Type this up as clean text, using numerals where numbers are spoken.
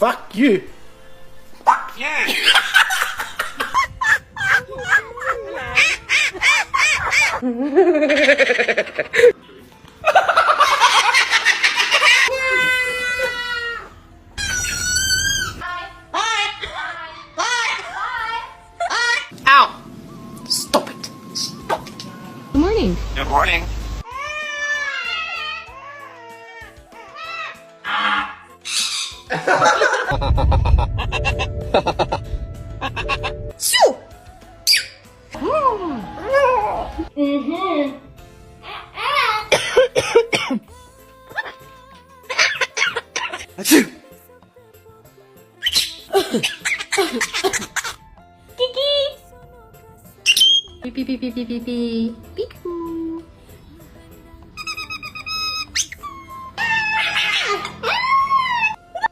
Fuck you. Fuck you. Ow! Stop it. Stop it. Good morning. Good morning. Shoo! Achoo! Beep beep beep beep beep beep beep. Beep.